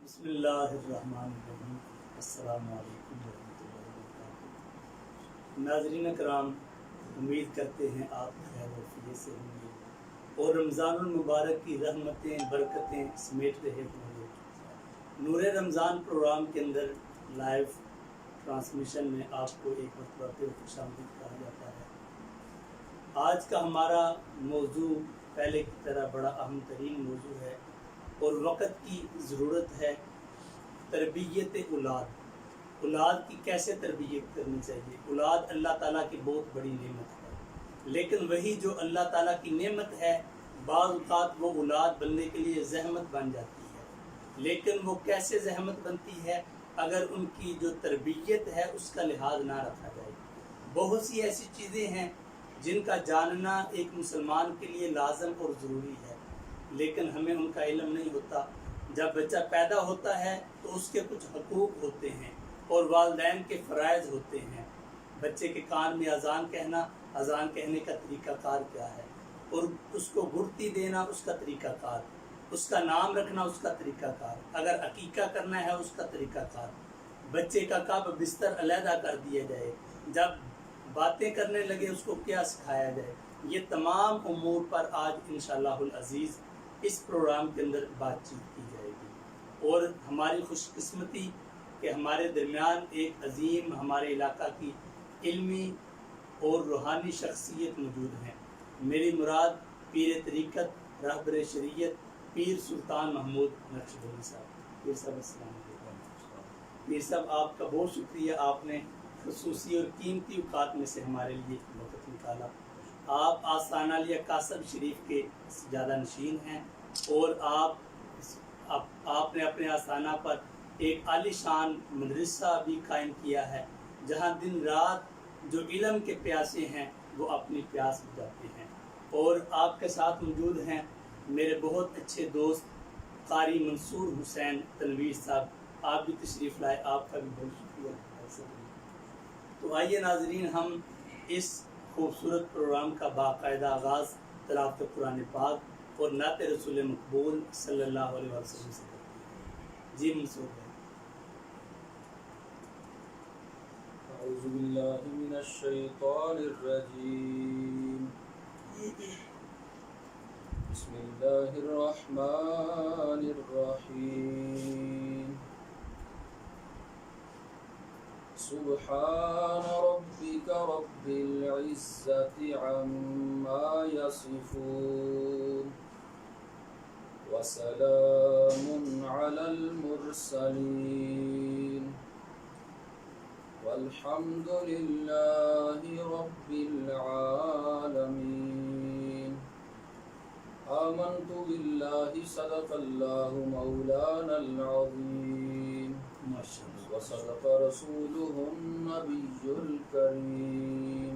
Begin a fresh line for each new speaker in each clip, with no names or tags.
بسم اللہ الرحمن الرحیم۔ السلام علیکم ورحمۃ اللہ وبرکاتہ۔ ناظرین کرام، امید کرتے ہیں آپ خیر و عافیت سے ہوں گے اور رمضان المبارک کی رحمتیں برکتیں سمیٹ رہے ہوں گے۔ نور رمضان پروگرام کے اندر لائیو ٹرانسمیشن میں آپ کو ایک مرتبہ پھر خوش آمدید کہا جاتا ہے۔ آج کا ہمارا موضوع پہلے کی طرح بڑا اہم ترین موضوع ہے اور وقت کی ضرورت ہے۔ تربیت اولاد کی کیسے تربیت کرنی چاہیے۔ اولاد اللہ تعالیٰ کی بہت بڑی نعمت ہے، لیکن وہی جو اللہ تعالیٰ کی نعمت ہے بعض اوقات وہ اولاد بننے کے لیے زحمت بن جاتی ہے۔ لیکن وہ کیسے زحمت بنتی ہے؟ اگر ان کی جو تربیت ہے اس کا لحاظ نہ رکھا جائے۔ بہت سی ایسی چیزیں ہیں جن کا جاننا ایک مسلمان کے لیے لازم اور ضروری ہے، لیکن ہمیں ان کا علم نہیں ہوتا۔ جب بچہ پیدا ہوتا ہے تو اس کے کچھ حقوق ہوتے ہیں اور والدین کے فرائض ہوتے ہیں۔ بچے کے کان میں اذان کہنا، اذان کہنے کا طریقہ کار کیا ہے، اور اس کو گڑتی دینا اس کا طریقہ کار، اس کا نام رکھنا اس کا طریقہ کار، اگر عقیقہ کرنا ہے اس کا طریقہ کار، بچے کا کب بستر علیحدہ کر دیا جائے، جب باتیں کرنے لگے اس کو کیا سکھایا جائے، یہ تمام امور پر آج انشاءاللہ العزیز اس پروگرام کے اندر بات چیت کی جائے گی۔ اور ہماری خوش قسمتی کہ ہمارے درمیان ایک عظیم ہمارے علاقہ کی علمی اور روحانی شخصیت موجود ہیں۔ میری مراد پیر طریقت رہبر شریعت پیر سلطان محمود نقشبندی صاحب۔ پیر صاحب السلام علیکم۔ پیر صاحب آپ کا بہت شکریہ، آپ نے خصوصی اور قیمتی اوقات میں سے ہمارے لیے وقت نکالا۔ آپ آستانہ علیہ قاسم شریف کے سجادہ نشین ہیں اور آپ نے اپنے آستانہ پر ایک عالی شان مدرسہ بھی قائم کیا ہے، جہاں دن رات جو علم کے پیاسے ہیں وہ اپنی پیاس بجھاتے ہیں۔ اور آپ کے ساتھ موجود ہیں میرے بہت اچھے دوست قاری منصور حسین تنویر صاحب، آپ بھی تشریف لائے، آپ کا بھی بہت شکریہ۔ تو آئیے ناظرین، ہم اس خوبصورت پروگرام کا باقاعدہ آغاز تلاوت قرآن پاک اور نعت رسول مقبول صلی اللہ علیہ وسلم سے کرتے ہیں۔ جی منصور بھائی۔
اعوذ باللہ من الشیطان الرجیم، بسم اللہ الرحمن الرحیم، سبحان ربک رب العزة عما یصفون، وسلام علی المرسلین، والحمد للہ رب العالمین۔ آمنت باللہ صدق اللہ مولانا العظیم، وصدق رسولہ النبی الکریم،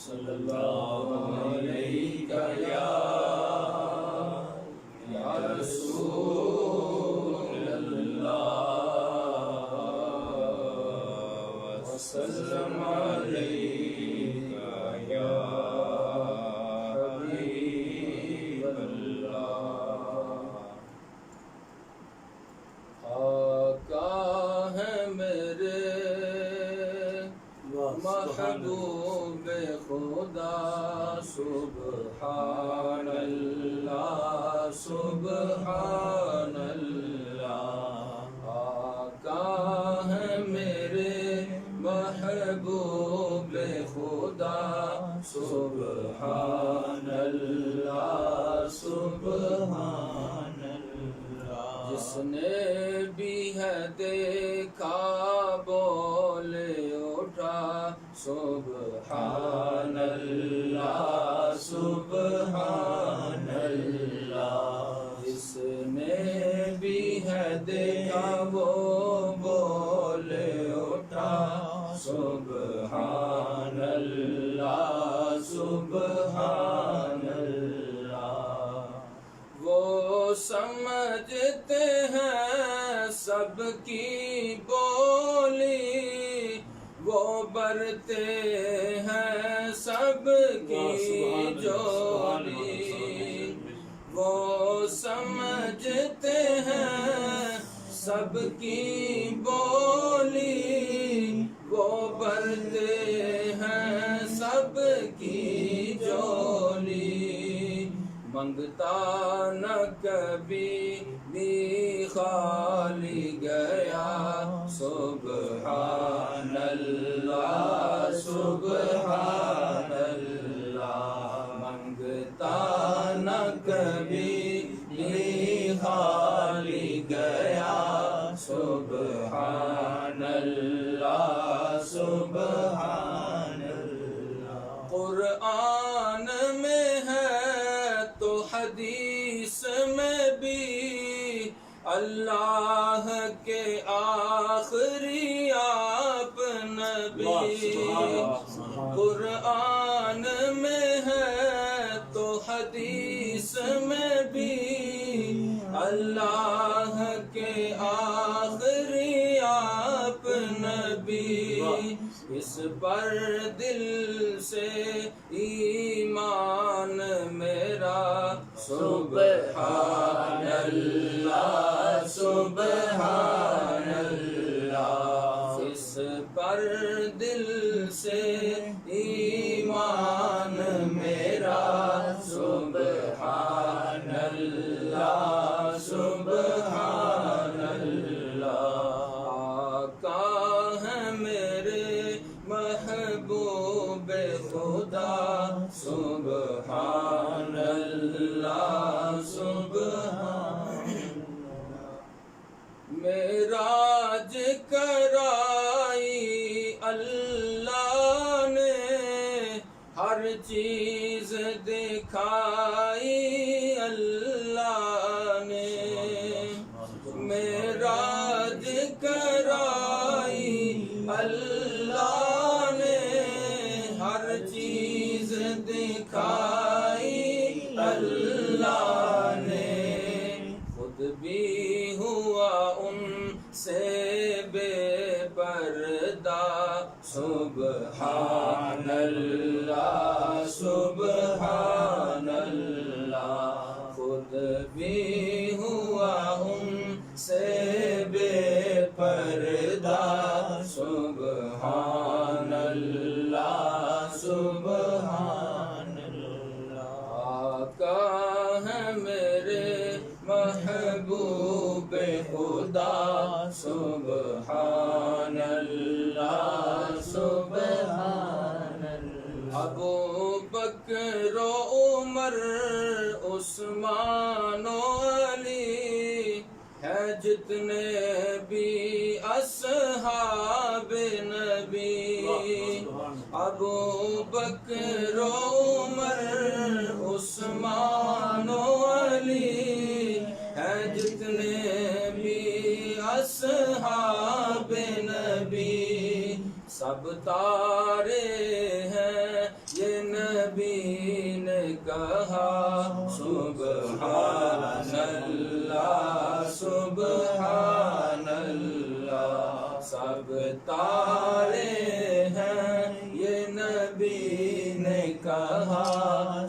صلی اللہ علیہ یا رسول اللہ، وسلم علیہ یا حبیب اللہ۔ آقا ہے میرے محبوب خدا، سبحان اللہ سبحان اللہ۔ آقا ہے میرے محبوب خدا، سبحان اللہ سبحان اللہ۔ جس نے بھی ہے دیکھا بولے اٹھا، سبحان اللہ سبحان اللہ۔ جس نے بھی ہے دیکھا وہ بولے اٹھا، سبحان اللہ سبحان اللہ۔ وہ سمجھتے ہیں سب کی بولی، وہ برتے ہیں سب کی جولی، وہ سمجھ سب کی بولی وہ بھرتے ہیں سب کی جولی منگتا نہ کبھی بھی خالی گیا سبحان اللہ سبحان اللہ منگتا نہ کبھی بھی خالی گیا سبحان اللہ سبحان اللہ قرآن میں ہے تو حدیث میں بھی اللہ کے آخری آپ نبی قرآن میں ہے تو حدیث میں بھی اللہ کے آخری آپ نبی اس پر دل سے ایمان میرا سبحان اللہ سبحان اللہ اس پر دل سے ایمان میرا سبحان اللہ سبحان اللہ آقا ہے میرے محبوب خدا سبحان اللہ سبحان اللہ معراج کرائی اللہ نے ہر چیز دکھائی اللہ نے معراج کرائی اللہ نے ہر چیز دکھائی اللہ نے خود بھی ہوا ان سے بے پردہ سبحان اللہ سبحان اللہ خود بھی ہوا ان سے بے پردہ سبحان اللہ سبحان اللہ آقا ہے میرے محبوب خدا سبحان اللہ سبحان اللہ ابو بکر و عمر عثمان و علی ہے جتنے بھی اصحاب نبی ابو بکر و عمر عثمان و علی ہے جتنے بھی اصحاب نبی سب تارے ہیں یہ نبی نے کہا سبحان اللہ سبحان اللہ سب تارے ہیں یہ نبی نے کہا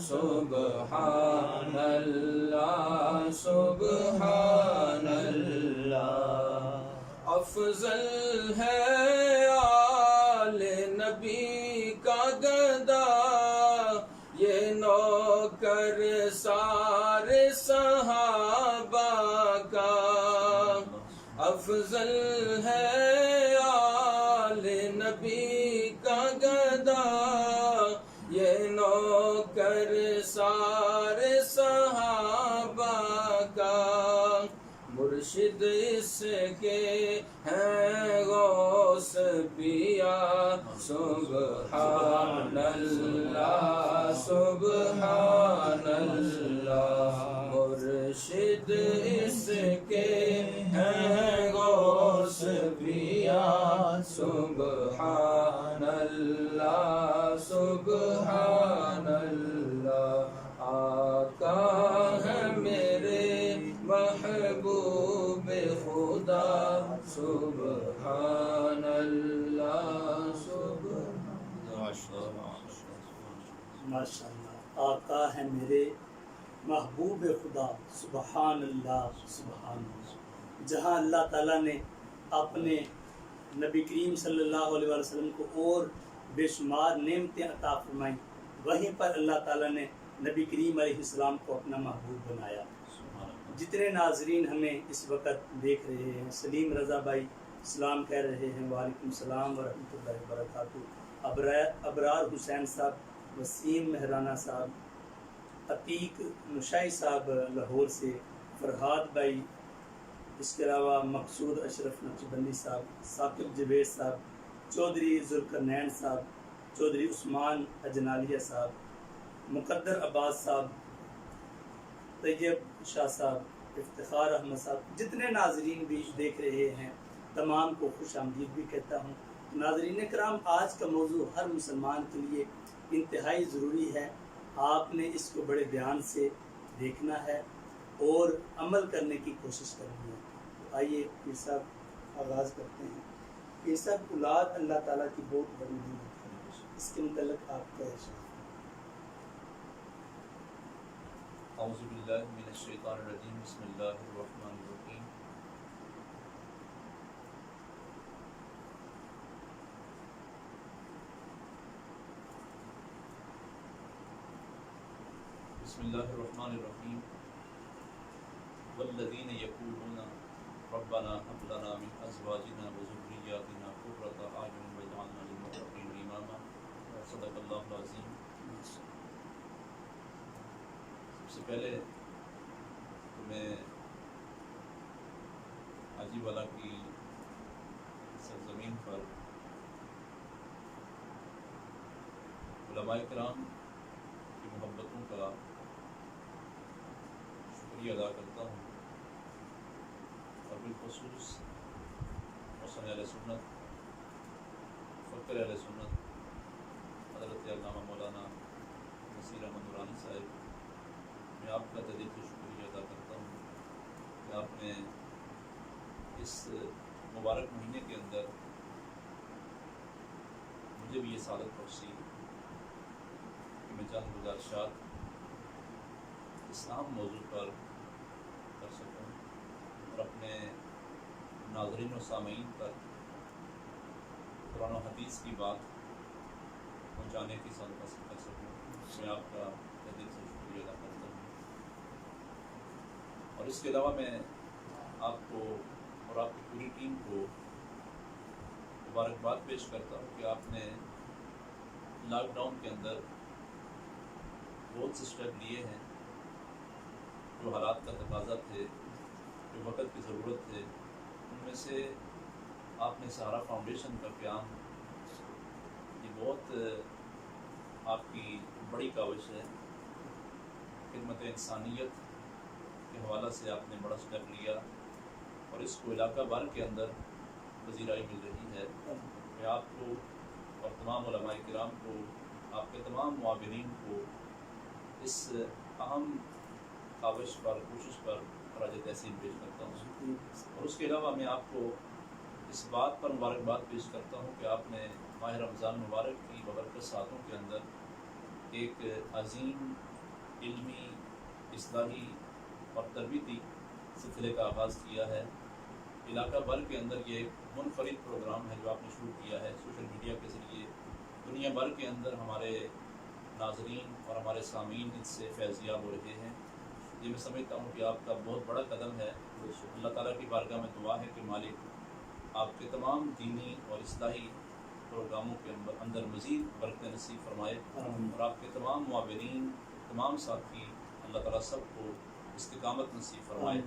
سبحان اللہ سبحان اللہ افضل ہے آل نبی کا گدا یہ نوکر سارے صحابہ کا افضل ہے آل نبی کا گدا یہ نوکر سارے صحابہ کا مرشد اس کے ہیں غوث پیا سبحان اللہ سبحان اللہ مرشد اس کے ہیں غوث پیا سبحان اللہ سبحان اللہ آقا ہے میرے محبوب خدا سبحان اللہ
ماشاء اللہ آقا ہے میرے محبوب خدا سبحان اللہ سبحان اللہ جہاں اللہ تعالیٰ نے اپنے نبی کریم صلی اللہ علیہ وسلم کو اور بے شمار نعمتیں عطا فرمائیں، وہیں پر اللہ تعالیٰ نے نبی کریم علیہ السلام کو اپنا محبوب بنایا۔ جتنے ناظرین ہمیں اس وقت دیکھ رہے ہیں، سلیم رضا بھائی سلام کہہ رہے ہیں، وعلیکم السلام ورحمۃ اللہ وبرکاتہ۔ ابرار حسین صاحب، وسیم مہرانہ صاحب، عتیق نشائی صاحب لاہور سے، فرحاد بھائی، اس کے علاوہ مقصود اشرف نقشبندی صاحب، ثاقب جوید صاحب، چودھری ذوالقرنین صاحب، چودھری عثمان اجنالیہ صاحب، مقدر عباس صاحب، طیب شاہ صاحب، افتخار احمد صاحب، جتنے ناظرین بھی دیکھ رہے ہیں تمام کو خوش آمدید بھی کہتا ہوں۔ ناظرین کرام، آج کا موضوع ہر مسلمان کے لیے انتہائی ضروری ہے۔ آپ نے اس کو بڑے دھیان سے دیکھنا ہے اور عمل کرنے کی کوشش کرنی ہے۔ تو آئیے پیر صاحب آغاز کرتے ہیں۔ پیر صاحب، اولاد اللہ تعالیٰ کی بہت بڑی نعمت ہے، اس کے متعلق آپ کا ارشاد۔
اعوذ باللہ من الشیطان الرجیم، بسم اللہ الرحمن الرحیم۔ بسم اللہ الرحمن الرحیم۔ والذین یقولون ربنا هب لنا من ازواجنا وذریاتنا قرۃ اعین واجعلنا للمتقین اماما۔ صدق اللہ العظیم۔ سب سے پہلے تو میں حاجی والا کی سرزمین پر علماء کرام کی محبتوں کا شکریہ ادا کرتا ہوں، اور بالخصوص محسن اہل سنت، فقر اہل سنت حضرت علامہ مولانا نصیر احمد نورانی صاحب، میں آپ کا دل سے شکریہ ادا کرتا ہوں کہ آپ نے اس مبارک مہینے کے اندر مجھے بھی یہ سعادت بخشی کہ میں چند گزارشات اس اہم موضوع پر کر سکوں اور اپنے ناظرین و سامعین تک قرآن و حدیث کی بات پہنچانے کی سعادت حاصل کر سکوں۔ میں آپ کا دل سے شکریہ ادا کرتا ہوں، اور اس کے علاوہ میں آپ کو اور آپ کی پوری ٹیم کو مبارکباد پیش کرتا ہوں کہ آپ نے لاک ڈاؤن کے اندر بہت سے اسٹیپ لیے ہیں جو حالات کا تقاضا تھے، جو وقت کی ضرورت تھے۔ ان میں سے آپ نے سہارا فاؤنڈیشن کا قیام، یہ بہت آپ کی بڑی کاوش ہے۔ خدمت انسانیت کے حوالہ سے آپ نے بڑا اسٹیپ لیا، اور اس کو علاقہ بھر کے اندر پذیرائی مل رہی ہے۔ میں آپ کو اور تمام علماء کرام کو، آپ کے تمام معاونین کو اس اہم کاوش پر، کوشش پر خراج تحسین پیش کرتا ہوں، اور اس کے علاوہ میں آپ کو اس بات پر مبارکباد پیش کرتا ہوں کہ آپ نے ماہ رمضان مبارک کی ببرکت ساعتوں کے اندر ایک عظیم علمی، اصلاحی اور تربیتی سلسلے کا آغاز کیا ہے۔ علاقہ بھر کے اندر یہ ایک منفرد پروگرام ہے جو آپ نے شروع کیا ہے سوشل میڈیا کے ذریعے۔ دنیا بھر کے اندر ہمارے ناظرین اور ہمارے سامعین اس سے فیضیاب ہو رہے ہیں۔ یہ میں سمجھتا ہوں کہ آپ کا بہت بڑا قدم ہے۔ اللہ تعالیٰ کی بارگاہ میں دعا ہے کہ مالک آپ کے تمام دینی اور اصلاحی پروگراموں کے اندر مزید برکت نصیب فرمائے، اور آپ کے تمام معاونین، تمام ساتھی، اللہ تعالیٰ سب کو استقامت نصیب فرمائے۔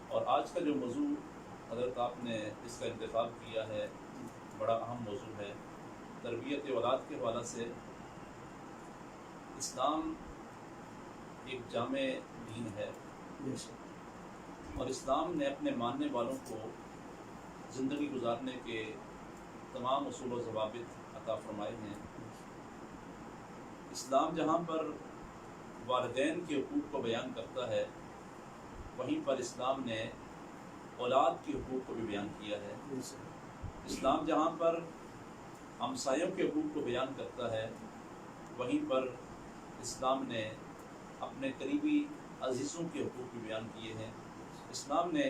اور آج کا جو موضوع حضرت آپ نے اس کا انتخاب کیا ہے، بڑا اہم موضوع ہے۔ تربیت اولاد کے حوالے سے اسلام ایک جامع دین ہے، اور اسلام نے اپنے ماننے والوں کو زندگی گزارنے کے تمام اصول و ضوابط عطا فرمائے ہیں۔ اسلام جہاں پر والدین کے حقوق کو بیان کرتا ہے، وہیں پر اسلام نے اولاد کے حقوق کو بھی بیان کیا ہے۔ اسلام جہاں پر ہمسایوں کے حقوق کو بیان کرتا ہے، وہیں پر اسلام نے اپنے قریبی عزیزوں کے حقوق بھی بیان کیے ہیں۔ اسلام نے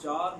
4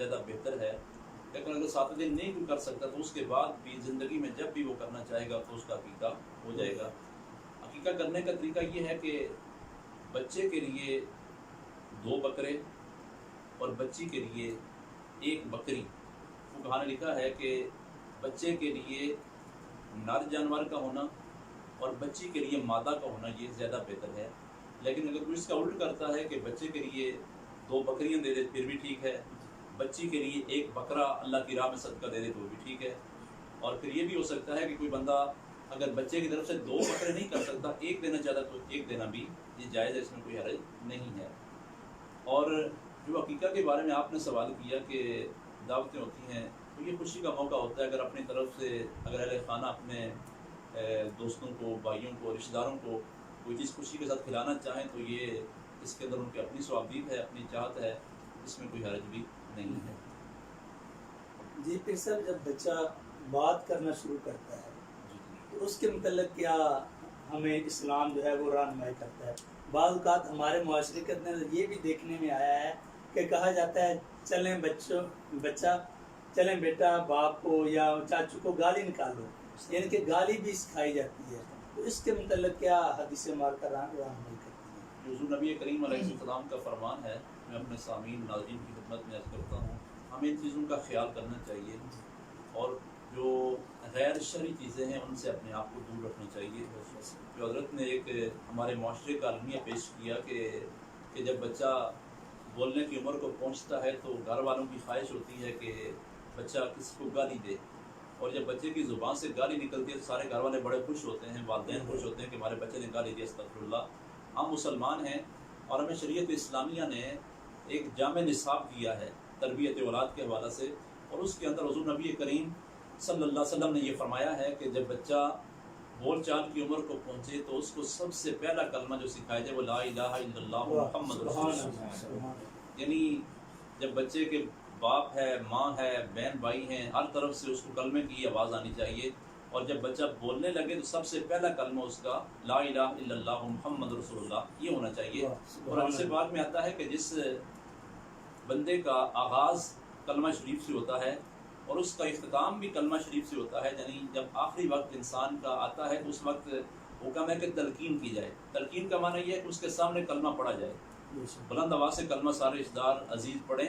زیادہ بہتر ہے، لیکن اگر 7 دن نہیں کوئی کر سکتا تو اس کے بعد بھی زندگی میں جب بھی وہ کرنا چاہے گا تو اس کا عقیقہ ہو جائے گا۔ عقیقہ کرنے کا طریقہ یہ ہے کہ بچے کے لیے 2 بکرے اور بچی کے لیے 1 بکری۔ وہ کہاں نے لکھا ہے کہ بچے کے لیے نر جانور کا ہونا اور بچی کے لیے مادہ کا ہونا یہ زیادہ بہتر ہے، لیکن اگر کوئی اس کا الٹ کرتا ہے کہ بچے کے لیے 2 بکریاں دے دے پھر بھی ٹھیک ہے، بچی کے لیے 1 بکرا اللہ کی راہ میں صدقہ دے دے تو بھی ٹھیک ہے۔ اور پھر یہ بھی ہو سکتا ہے کہ کوئی بندہ اگر بچے کی طرف سے 2 بکرے نہیں کر سکتا، 1 دینا چاہتا تو 1 دینا بھی یہ جائز ہے، اس میں کوئی حرج نہیں ہے۔ اور جو عقیقہ کے بارے میں آپ نے سوال کیا کہ دعوتیں ہوتی ہیں تو یہ خوشی کا موقع ہوتا ہے، اگر اپنی طرف سے اگر اہل خانہ اپنے دوستوں کو، بھائیوں کو، رشتہ داروں کو کوئی چیز خوشی کے ساتھ کھلانا چاہیں تو یہ اس کے اندر ان کی اپنی ثوابدید ہے، اپنی چاہت ہے، اس میں کوئی حرج بھی نہیں ہے۔
جی پھر سر جب بچہ بات کرنا شروع کرتا ہے تو اس کے متعلق کیا ہمیں اسلام جو ہے وہ رہنمائی کرتا ہے؟ بعض اوقات ہمارے معاشرے کے اندر یہ بھی دیکھنے میں آیا ہے کہ کہا جاتا ہے چلیں بچہ چلیں بیٹا باپ کو یا چاچو کو گالی نکالو، یعنی کہ گالی بھی سکھائی جاتی ہے، تو اس کے متعلق کیا حدیث مبارکہ رہنمائی کرتی ہے؟
حضور نبی کریم علیہ السلام کا فرمان ہے، میں اپنے سامعین ناظرین کی خدمت میں عرض کرتا ہوں، ہمیں ان چیزوں کا خیال کرنا چاہیے اور جو غیر شرعی چیزیں ہیں ان سے اپنے آپ کو دور رکھنا چاہیے۔ جو حضرت نے ایک ہمارے معاشرے کا المیہ پیش کیا کہ جب بچہ بولنے کی عمر کو پہنچتا ہے تو گھر والوں کی خواہش ہوتی ہے کہ بچہ کسی کو گالی دے، اور جب بچے کی زبان سے گالی نکلتی ہے تو سارے گھر والے بڑے خوش ہوتے ہیں، والدین خوش ہوتے ہیں کہ ہمارے بچے نے گالی دی، استغفر اللہ۔ ہم مسلمان ہیں اور ہمیں شریعت اسلامیہ نے ایک جامع نصاب دیا ہے تربیت اولاد کے حوالے سے، اور اس کے اندر حضور نبی کریم صلی اللہ علیہ وسلم نے یہ فرمایا ہے کہ جب بچہ بول چال کی عمر کو پہنچے تو اس کو سب سے پہلا کلمہ جو سکھایا جائے وہ لا الہ الا اللہ محمد رسول اللہ۔ یعنی جب بچے کے باپ ہے، ماں ہے، بہن بھائی ہیں، ہر طرف سے اس کو کلمے کی آواز آنی چاہیے، اور جب بچہ بولنے لگے تو سب سے پہلا کلمہ اس کا لا الہ الا اللہ محمد رسول اللہ یہ ہونا چاہیے۔ اور اس سے بعد میں آتا ہے کہ جس بندے کا آغاز کلمہ شریف سے ہوتا ہے اور اس کا اختتام بھی کلمہ شریف سے ہوتا ہے، یعنی جب آخری وقت انسان کا آتا ہے تو اس وقت حکم ہے کہ تلقین کی جائے۔ تلقین کا معنی یہ ہے کہ اس کے سامنے کلمہ پڑھا جائے، بلند آواز سے کلمہ سارے رشتہ دار عزیز پڑھیں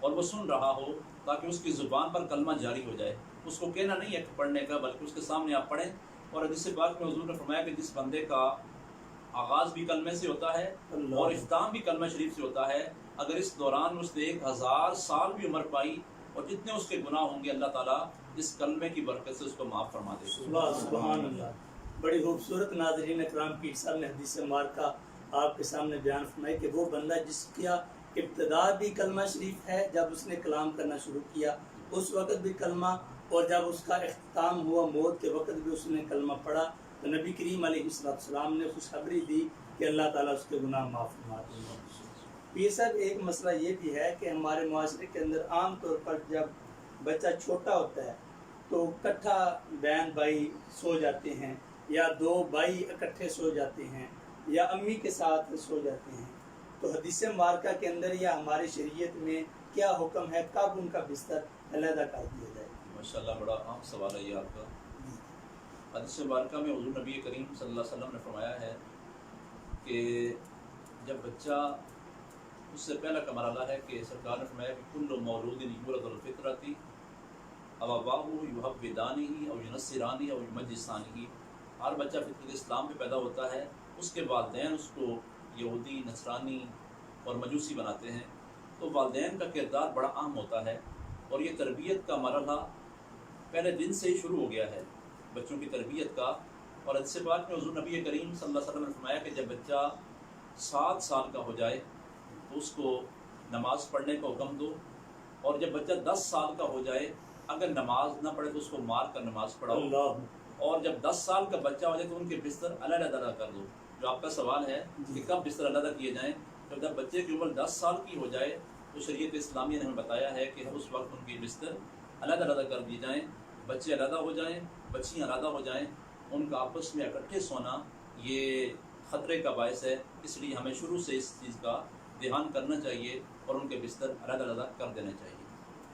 اور وہ سن رہا ہو تاکہ اس کی زبان پر کلمہ جاری ہو جائے۔ اس کو کہنا نہیں ہے پڑھنے کا، بلکہ اس کے سامنے آپ پڑھیں۔ اور حدیث پاک میں حضور نے فرمایا کہ جس بندے کا آغاز بھی کلمے سے ہوتا ہے اور اختتام بھی کلمہ شریف سے ہوتا ہے، اگر اس دوران اس نے 1000 سال بھی عمر پائی اور جتنے اس کے گناہ ہوں گے اللہ تعالیٰ اس کلمے کی برکت سے اس کو معاف فرما دے گا۔
سبحان اللہ، بڑی خوبصورت ناظرین اکرام پیر صاحب نے حدیث مبارکہ آپ کے سامنے بیان فرمائی کہ وہ بندہ جس کا ابتدا بھی کلمہ شریف ہے، جب اس نے کلام کرنا شروع کیا اس وقت بھی کلمہ، اور جب اس کا اختتام ہوا موت کے وقت بھی اس نے کلمہ پڑھا، تو نبی کریم علیہ السلام نے خوشخبری دی کہ اللہ تعالیٰ اس کے گناہ معاف فرما دیں گے۔ پیر صاحب ایک مسئلہ یہ بھی ہے کہ ہمارے معاشرے کے اندر عام طور پر جب بچہ چھوٹا ہوتا ہے تو اکٹھا بہن بھائی سو جاتے ہیں، یا 2 بھائی اکٹھے سو جاتے ہیں، یا امی کے ساتھ سو جاتے ہیں، تو حدیث مبارکہ کے اندر یا ہماری شریعت میں کیا حکم ہے کب ان کا بستر علیحدہ کر دیا جائے؟
ماشاءاللہ بڑا عام سوال ہے یہ آپ کا۔ حدیث مبارکہ میں حضور نبی کریم صلی اللہ علیہ وسلم نے فرمایا ہے کہ جب بچہ، اس سے پہلا کا مرحلہ ہے کہ سرکار نے فرمایا کہ کل مولود یولد الفطرۃ ابواہ یحودانہ او ینصرانہ او یمجسانہ، ہر بچہ فطرت اسلام پہ پیدا ہوتا ہے، اس کے والدین اس کو یہودی، نصرانی اور مجوسی بناتے ہیں، تو والدین کا کردار بڑا اہم ہوتا ہے، اور یہ تربیت کا مرحلہ پہلے دن سے ہی شروع ہو گیا ہے بچوں کی تربیت کا۔ اور حدیث پاک میں حضور نبی کریم صلی اللہ علیہ وسلم نے فرمایا کہ جب بچہ 7 سال کا ہو جائے تو اس کو نماز پڑھنے کا حکم دو، اور جب بچہ 10 سال کا ہو جائے اگر نماز نہ پڑھے تو اس کو مار کر نماز پڑھاؤ، اور جب 10 سال کا بچہ ہو جائے تو ان کے بستر علیحدہ کر دو۔ جو آپ کا سوال ہے کہ کب بستر علیحدہ کیے جائیں، جب بچے کی عمر 10 سال کی ہو جائے تو شریعت اسلامیہ نے ہمیں بتایا ہے کہ اس وقت ان کی بستر علیحدہ کر دی جائیں، بچے علیحدہ ہو جائیں، بچیاں علیحدہ ہو جائیں، ان کا آپس میں اکٹھے سونا یہ خطرے کا باعث ہے، اس لیے ہمیں شروع سے اس چیز کا دھیان کرنا چاہیے اور ان کے بستر علیحدہ کر دینا چاہیے۔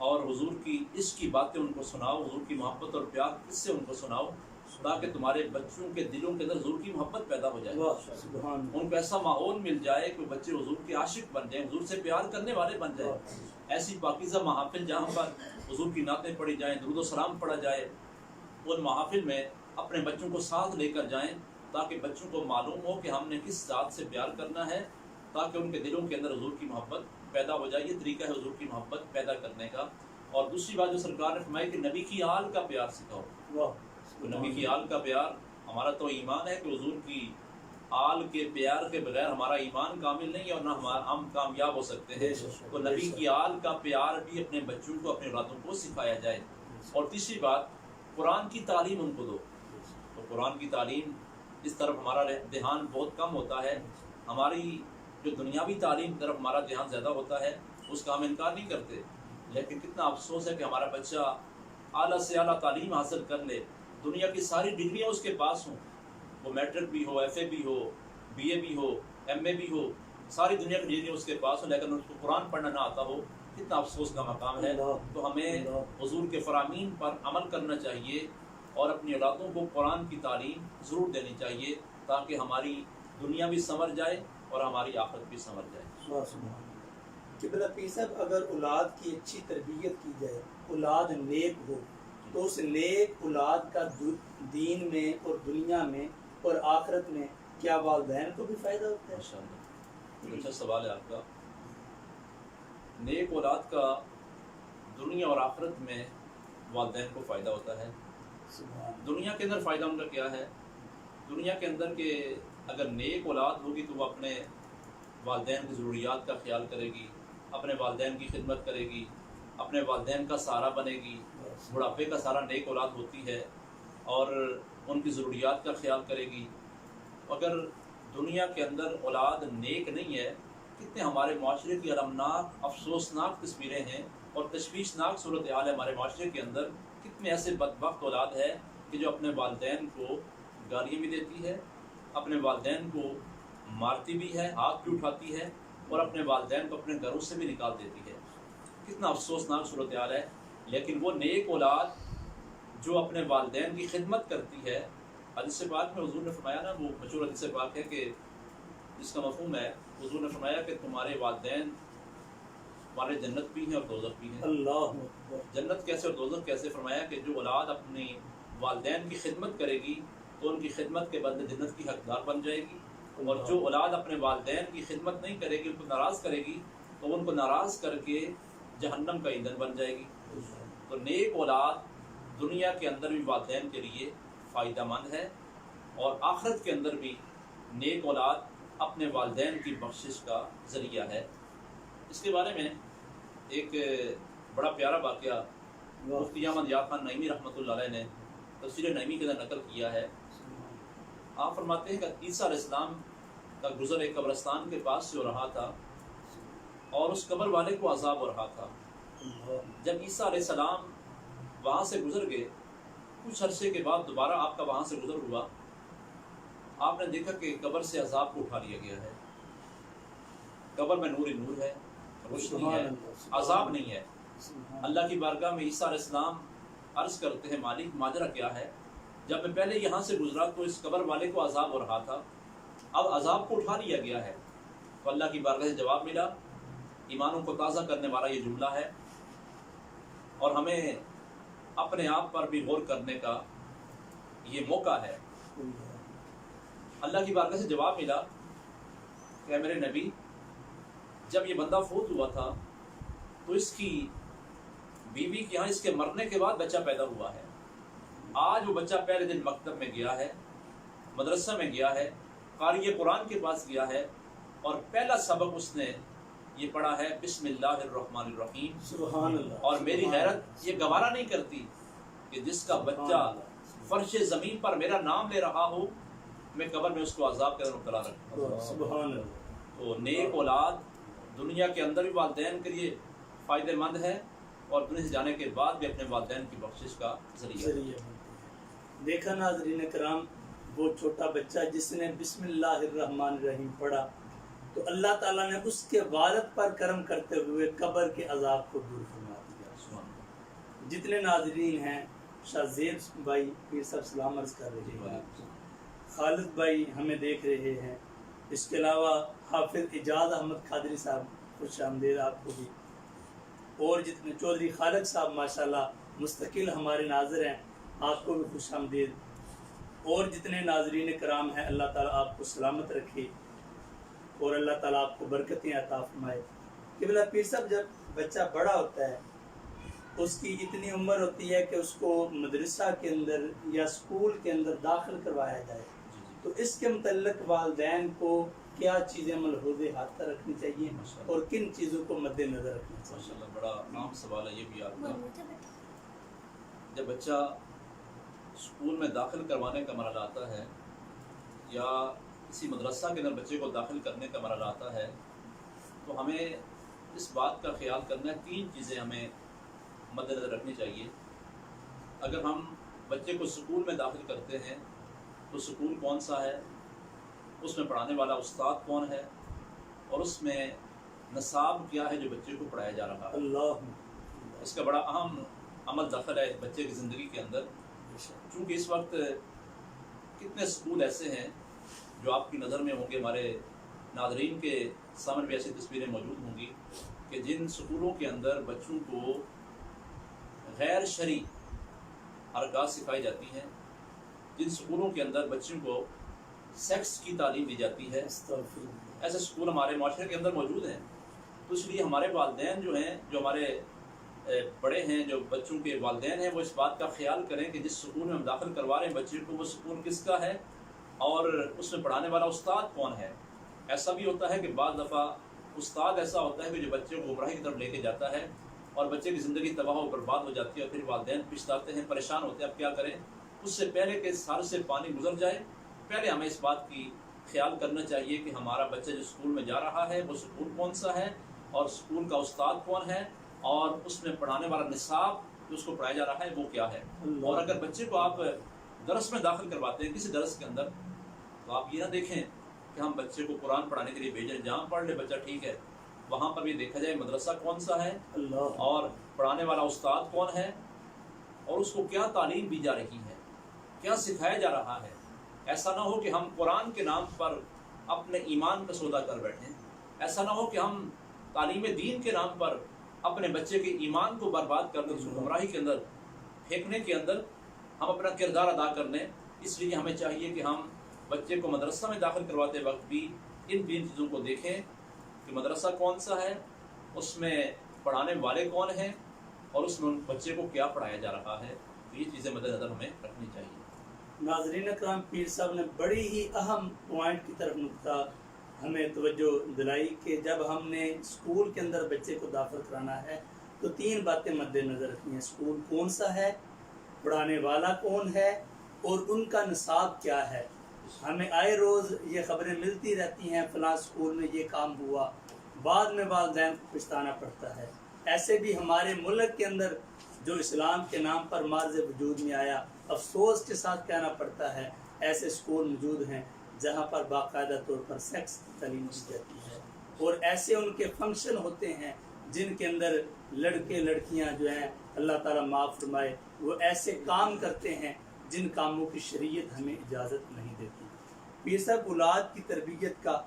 اور حضور کی عشق کی باتیں ان کو سناؤ، حضور کی محبت اور پیار کس سے ان کو سناؤ، تاکہ تمہارے بچوں کے دلوں کے اندر حضور کی محبت پیدا ہو جائے، ان کو ایسا ماحول مل جائے کہ بچے حضور کے عاشق بن جائیں، حضور سے پیار کرنے والے بن جائیں۔ ایسی پاکیزہ محافل جہاں پر حضور کی نعتیں پڑھی جائیں، درود و سلام پڑھا جائے، ان محافل میں اپنے بچوں کو ساتھ لے کر جائیں، تاکہ بچوں کو معلوم ہو کہ ہم نے کس ذات سے پیار کرنا ہے، تاکہ ان کے دلوں کے اندر حضور کی محبت پیدا ہو جائے۔ یہ طریقہ ہے حضور کی محبت پیدا کرنے کا۔ اور دوسری بات جو سرکار نے فرمائی کہ نبی کی آل کا پیار سکھاؤ۔ تو نبی کی آل کا پیار، ہمارا تو ایمان ہے کہ حضور کی آل کے پیار کے بغیر ہمارا ایمان کامل نہیں ہے اور نہ ہم کامیاب ہو سکتے ہیں۔ تو نبی کی آل کا پیار بھی اپنے بچوں کو، اپنے اولادوں کو سکھایا جائے۔ اور تیسری بات، قرآن کی تعلیم ان کو دو۔ تو قرآن کی تعلیم اس طرف ہمارا دھیان بہت کم ہوتا ہے، ہماری جو دنیاوی تعلیم طرف ہمارا دھیان زیادہ ہوتا ہے، اس کا ہم انکار نہیں کرتے، لیکن کتنا افسوس ہے کہ ہمارا بچہ اعلیٰ سے اعلیٰ تعلیم حاصل کر لے، دنیا کی ساری ڈگریاں اس کے پاس ہوں، وہ میٹرک بھی ہو، ایف اے بھی ہو، بی اے بھی ہو، ایم اے بھی ہو، ساری دنیا کی ڈگریاں اس کے پاس ہوں، لیکن اس کو قرآن پڑھنا نہ آتا ہو، کتنا افسوس کا مقام ہے۔ تو ہمیں حضور کے فرامین پر عمل کرنا چاہیے اور اپنی اولادوں کو قرآن کی تعلیم ضرور دینی چاہیے، تاکہ ہماری دنیا بھی سنور جائے اور ہماری آخرت بھی سنور جائے۔
قبلہ پیر صاحب، اگر اولاد کی اچھی تربیت کی جائے، اولاد نیک ہو، تو اس نیک اولاد کا دین میں اور دنیا میں اور آخرت میں کیا والدین کو بھی فائدہ ہوتا ہے؟
ماشاءاللہ، اچھا سوال ہے آپ کا۔ نیک اولاد کا دنیا اور آخرت میں والدین کو فائدہ ہوتا ہے۔ دنیا کے اندر فائدہ ان کا کیا ہے؟ دنیا کے اندر کہ اگر نیک اولاد ہوگی تو وہ اپنے والدین کی ضروریات کا خیال کرے گی، اپنے والدین کی خدمت کرے گی، اپنے والدین کا سہارا بنے گی۔ بڑھاپے کا سہارا نیک اولاد ہوتی ہے اور ان کی ضروریات کا خیال کرے گی۔ اگر دنیا کے اندر اولاد نیک نہیں ہے، کتنے ہمارے معاشرے کی المناک افسوسناک تصویریں ہیں اور تشویشناک صورتحال ہے ہمارے معاشرے کے اندر۔ کتنے ایسے بدبخت اولاد ہے کہ جو اپنے والدین کو گالیاں بھی دیتی ہے، اپنے والدین کو مارتی بھی ہے، ہاتھ بھی اٹھاتی ہے اور اپنے والدین کو اپنے گھروں سے بھی نکال دیتی ہے۔ کتنا افسوسناک صورتحال ہے۔ لیکن وہ نیک اولاد جو اپنے والدین کی خدمت کرتی ہے، حدیث پاک میں حضور نے فرمایا نا، وہ مشہور حدیث پاک ہے کہ جس کا مفہوم ہے، حضور نے فرمایا کہ تمہارے والدین تمہارے جنت بھی ہیں اور دوزخ بھی ہیں۔
اللہ
جنت کیسے اور دوزخ کیسے؟ فرمایا کہ جو اولاد اپنی والدین کی خدمت کرے گی تو ان کی خدمت کے بدلے جنت کی حقدار بن جائے گی، اور جو اولاد اپنے والدین کی خدمت نہیں کرے گی، ان کو ناراض کرے گی، تو ان کو ناراض کر کے جہنم کا ایندھن بن جائے گی۔ تو نیک اولاد دنیا کے اندر بھی والدین کے لیے فائدہ مند ہے، اور آخرت کے اندر بھی نیک اولاد اپنے والدین کی بخشش کا ذریعہ ہے۔ اس کے بارے میں ایک بڑا پیارا واقعہ مفتی احمد یار خان نعیمی رحمۃ اللہ علیہ نے تفسیر نعیمی کے اندر نقل کیا ہے۔ آپ فرماتے ہیں کہ عیسیٰ علیہ السلام کا گزر ایک قبرستان کے پاس سے ہو رہا تھا اور اس قبر والے کو عذاب ہو رہا تھا۔ جب عیسیٰ علیہ السلام وہاں سے گزر گئے، کچھ عرصے کے بعد دوبارہ آپ کا وہاں سے گزر ہوا، آپ نے دیکھا کہ قبر سے عذاب کو اٹھا لیا گیا ہے۔ قبر میں نور ہی نور ہے، روشنی ہے، عذاب نہیں ہے۔ اللہ کی بارگاہ میں عیسیٰ علیہ السلام عرض کرتے ہیں، مالک ماجرا کیا ہے؟ جب میں پہلے یہاں سے گزرا تو اس قبر والے کو عذاب ہو رہا تھا، اب عذاب کو اٹھا لیا گیا ہے۔ تو اللہ کی بارگاہ سے جواب ملا، ایمانوں کو تازہ کرنے والا یہ جملہ ہے، اور ہمیں اپنے آپ پر بھی غور کرنے کا یہ موقع ہے۔ اللہ کی بارگاہ سے جواب ملا کہ میرے نبی، جب یہ بندہ فوت ہوا تھا تو اس کی بیوی کے یہاں اس کے مرنے کے بعد بچہ پیدا ہوا ہے۔ آج وہ بچہ پہلے دن مکتب میں گیا ہے، مدرسہ میں گیا ہے، قاری قرآن کے پاس گیا ہے، اور پہلا سبق اس نے یہ پڑھا ہے بسم اللہ الرحمن الرحیم۔
سبحان اللہ۔
اور میری حیرت یہ گوارا نہیں کرتی کہ جس کا بچہ فرش زمین پر میرا نام لے رہا ہو، میں قبر میں اس کو عذاب کے اندر مبتلا رکھوں۔
سبحان اللہ۔
تو نیک اولاد دنیا کے اندر بھی والدین کے لیے فائدہ مند ہے، اور دنیا سے جانے کے بعد بھی اپنے والدین کی بخشش کا ذریعہ ہے۔
دیکھا ناظرین کرام، وہ چھوٹا بچہ جس نے بسم اللہ الرحمن الرحیم پڑھا تو اللہ تعالیٰ نے اس کے والد پر کرم کرتے ہوئے قبر کے عذاب کو دور فرما دیا۔ جتنے ناظرین ہیں، شاہ زیب بھائی پیر صاحب سلام عرض کر رہے ہیں آپ کو، خالد بھائی ہمیں دیکھ رہے ہیں، اس کے علاوہ حافظ اجاز احمد قادری صاحب خوش آمدید آپ کو بھی، اور جتنے چودھری خالد صاحب ماشاءاللہ مستقل ہمارے ناظر ہیں، آپ کو بھی خوش آمدید، اور جتنے ناظرین کرام ہیں، اللہ تعالیٰ آپ کو سلامت رکھے اور اللہ تعالیٰ آپ کو برکتیں عطا فرمائے۔ قبلہ پیر صاحب، جب بچہ بڑا ہوتا ہے، اس کی اتنی عمر ہوتی ہے کہ اس کو مدرسہ کے اندر یا اسکول کے اندر داخل کروایا جائے، تو اس کے متعلق والدین کو کیا چیزیں ملحوظ ہاتھ رکھنی چاہیے اور کن چیزوں کو مد نظر رکھنا چاہیے؟
ماشاءاللہ بڑا عام سوال ہے یہ بھی آپ کا۔ جب بچہ اسکول میں داخل کروانے کا مرحلہ آتا ہے یا کسی مدرسہ کے اندر بچے کو داخل کرنے کا مرحلہ آتا ہے، تو ہمیں اس بات کا خیال کرنا ہے، 3 چیزیں ہمیں مد نظر رکھنی چاہیے۔ اگر ہم بچے کو اسکول میں داخل کرتے ہیں تو اسکول کون سا ہے، اس میں پڑھانے والا استاد کون ہے، اور اس میں نصاب کیا ہے جو بچے کو پڑھایا جا رہا ہے۔
اللہ،
اس کا بڑا اہم عمل دخل ہے بچے کی زندگی کے اندر، چونکہ اس وقت کتنے اسکول ایسے ہیں جو آپ کی نظر میں ہوں گے، ہمارے ناظرین کے سامنے بھی ایسی تصویریں موجود ہوں گی کہ جن اسکولوں کے اندر بچوں کو غیر شرعی حرکات سکھائی جاتی ہیں، جن اسکولوں کے اندر بچوں کو سیکس کی تعلیم دی جاتی ہے، ایسے اسکول ہمارے معاشرے کے اندر موجود ہیں۔ تو اس لیے ہمارے والدین جو ہیں، جو ہمارے بڑے ہیں، جو بچوں کے والدین ہیں، وہ اس بات کا خیال کریں کہ جس سکول میں ہم داخل کروا رہے ہیں بچے کو، وہ سکول کس کا ہے اور اس میں پڑھانے والا استاد کون ہے۔ ایسا بھی ہوتا ہے کہ بعض دفعہ استاد ایسا ہوتا ہے کہ جو بچے کو گمراہی کی طرف لے کے جاتا ہے اور بچے کی زندگی تباہ و برباد ہو جاتی ہے، اور پھر والدین پچھتاتے ہیں، پریشان ہوتے ہیں اب کیا کریں۔ اس سے پہلے کہ سر سے پانی گزر جائے، پہلے ہمیں اس بات کی خیال کرنا چاہیے کہ ہمارا بچہ جو اسکول میں جا رہا ہے وہ اسکول کون سا ہے، اور اسکول کا استاد کون ہے، اور اس میں پڑھانے والا نصاب جو اس کو پڑھایا جا رہا ہے وہ کیا ہے۔ اور اگر بچے کو آپ درس میں داخل کرواتے ہیں کسی درس کے اندر، تو آپ یہ نہ دیکھیں کہ ہم بچے کو قرآن پڑھانے کے لیے بھیجیں، جہاں پڑھ لے بچہ ٹھیک ہے، وہاں پر بھی دیکھا جائے مدرسہ کون سا ہے اور پڑھانے والا استاد کون ہے، اور اس کو کیا تعلیم دی جا رہی ہے، کیا سکھایا جا رہا ہے۔ ایسا نہ ہو کہ ہم قرآن کے نام پر اپنے ایمان کا سودا کر بیٹھیں، ایسا نہ ہو کہ ہم تعلیم دین کے نام پر اپنے بچے کے ایمان کو برباد کرنے، اس کو گمراہی کے اندر پھینکنے کے اندر ہم اپنا کردار ادا کر لیں۔ اس لیے ہمیں چاہیے کہ ہم بچے کو مدرسہ میں داخل کرواتے وقت بھی ان 3 چیزوں کو دیکھیں کہ مدرسہ کون سا ہے، اس میں پڑھانے والے کون ہیں، اور اس میں بچے کو کیا پڑھایا جا رہا ہے۔ تو یہ چیزیں مد نظر ہمیں رکھنی چاہیے۔
ناظرین اکرام، پیر صاحب نے بڑی ہی اہم پوائنٹ کی طرف نقطہ ہمیں توجہ دلائی کہ جب ہم نے اسکول کے اندر بچے کو داخل کرانا ہے تو 3 باتیں مد نظر رکھنی ہیں: اسکول کون سا ہے، پڑھانے والا کون ہے، اور ان کا نصاب کیا ہے۔ ہمیں آئے روز یہ خبریں ملتی رہتی ہیں فلاں اسکول میں یہ کام ہوا، بعد میں والدین کو پچھتانا پڑتا ہے۔ ایسے بھی ہمارے ملک کے اندر جو اسلام کے نام پر مارز وجود میں آیا، افسوس کے ساتھ کہنا پڑتا ہے ایسے اسکول موجود ہیں جہاں پر باقاعدہ طور پر سیکس کی تعلیم دی جاتی ہے، اور ایسے ان کے فنکشن ہوتے ہیں جن کے اندر لڑکے لڑکیاں جو ہیں، اللہ تعالیٰ معاف فرمائے، وہ ایسے کام کرتے ہیں جن کاموں کی شریعت ہمیں اجازت نہیں دیتی۔ پیر صاحب، اولاد کی تربیت کا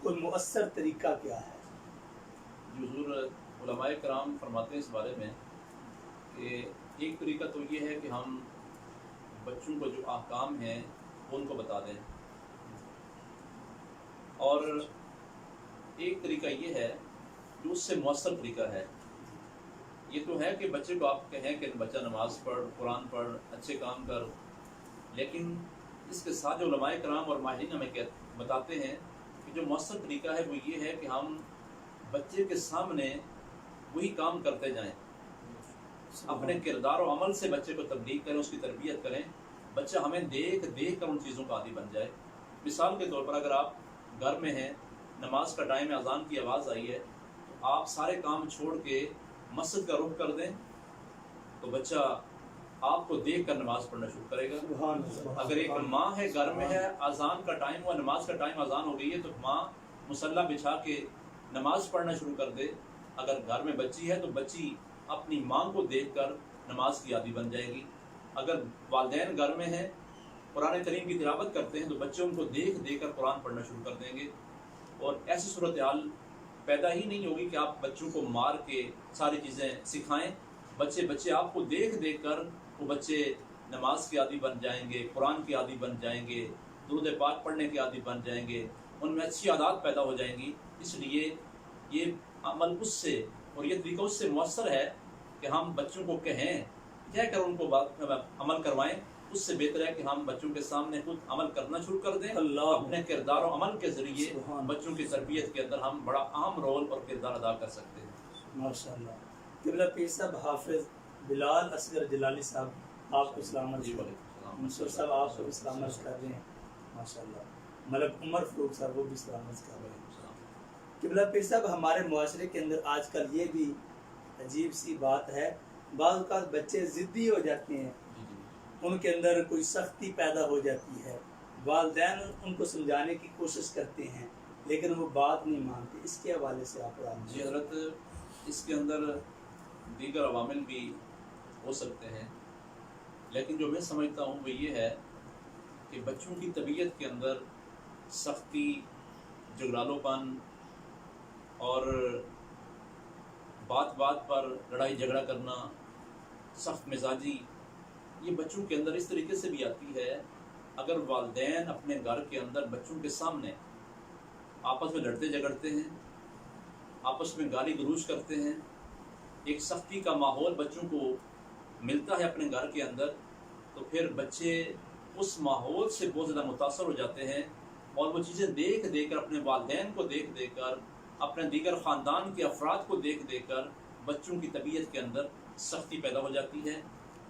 کوئی مؤثر طریقہ کیا ہے؟
حضور علماء کرام فرماتے ہیں اس بارے میں کہ ایک طریقہ تو یہ ہے کہ ہم بچوں کو جو احکام ہیں ان کو بتا دیں، اور ایک طریقہ یہ ہے جو اس سے مؤثر طریقہ ہے، یہ تو ہے کہ بچے کو آپ کہیں کہ بچہ نماز پڑھ، قرآن پڑھ، اچھے کام کر، لیکن اس کے ساتھ جو علماء کرام اور ماہرین ہمیں بتاتے ہیں کہ جو مؤثر طریقہ ہے وہ یہ ہے کہ ہم بچے کے سامنے وہی کام کرتے جائیں، اپنے کردار و عمل سے بچے کو تبلیغ کریں، اس کی تربیت کریں، بچہ ہمیں دیکھ دیکھ کر ان چیزوں کا عادی بن جائے۔ مثال کے طور پر اگر آپ گھر میں ہیں، نماز کا ٹائم ہے، اذان کی آواز آئی ہے، تو آپ سارے کام چھوڑ کے مسجد کا رخ کر دیں تو بچہ آپ کو دیکھ کر نماز پڑھنا شروع کرے گا۔ اگر ایک ماں ہے، گھر میں ہے، اذان کا ٹائم ہوا، نماز کا ٹائم، اذان ہو گئی ہے، تو ماں مصلی بچھا کے نماز پڑھنا شروع کر دے۔ اگر گھر میں بچی ہے تو بچی اپنی ماں کو دیکھ کر نماز کی عادی بن جائے گی۔ اگر والدین گھر میں ہیں، قرآن کریم کی تلاوت کرتے ہیں، تو بچے ان کو دیکھ دیکھ کر قرآن پڑھنا شروع کر دیں گے، اور ایسی صورتحال پیدا ہی نہیں ہوگی کہ آپ بچوں کو مار کے ساری چیزیں سکھائیں۔ بچے آپ کو دیکھ دیکھ کر وہ بچے نماز کے عادی بن جائیں گے، قرآن کے عادی بن جائیں گے، درود پاک پڑھنے کے عادی بن جائیں گے، ان میں اچھی عادات پیدا ہو جائیں گی۔ اس لیے یہ عمل اس سے اور یہ طریقہ اس سے مؤثر ہے کہ ہم بچوں کو کہہ کر ان کو عمل کروائیں، اس سے بہتر ہے کہ ہم بچوں کے سامنے خود عمل کرنا شروع کر دیں۔ اپنے کردار و عمل کے ذریعے بچوں کی تربیت کے اندر ہم بڑا اہم رول اور کردار ادا کر سکتے ہیں۔
ماشاءاللہ۔ قبلہ پیر صاحب حافظ بلال اصغر جلالی صاحب آپ کو سلام عرض کر رہے ہیں، منصور صاحب آپ کو بھی سلام عرض کر رہے ہیں، ماشاءاللہ۔ ملک عمر فروخ صاحب وہ بھی سلام عرض کر رہے ہیں۔ قبلہ پیر صاحب ہمارے معاشرے کے اندر آج کل یہ بھی عجیب سی بات ہے، بعض اوقات بچے ضدی ہو جاتے ہیں، ان کے اندر کوئی سختی پیدا ہو جاتی ہے، والدین ان کو سمجھانے کی کوشش کرتے ہیں لیکن وہ بات نہیں مانتے، اس کے حوالے سے آپ
جی حضرت، اس کے اندر دیگر عوامل بھی ہو سکتے ہیں، لیکن جو میں سمجھتا ہوں وہ یہ ہے کہ بچوں کی طبیعت کے اندر سختی، جھگڑالو پن اور بات بات پر لڑائی جھگڑا کرنا، سخت مزاجی، یہ بچوں کے اندر اس طریقے سے بھی آتی ہے اگر والدین اپنے گھر کے اندر بچوں کے سامنے آپس میں لڑتے جھگڑتے ہیں، آپس میں گالی گلوچ کرتے ہیں، ایک سختی کا ماحول بچوں کو ملتا ہے اپنے گھر کے اندر، تو پھر بچے اس ماحول سے بہت زیادہ متاثر ہو جاتے ہیں، اور وہ چیزیں دیکھ دیکھ کر، اپنے والدین کو دیکھ دیکھ کر، اپنے دیگر خاندان کے افراد کو دیکھ دیکھ کر بچوں کی طبیعت کے اندر سختی پیدا ہو جاتی ہے،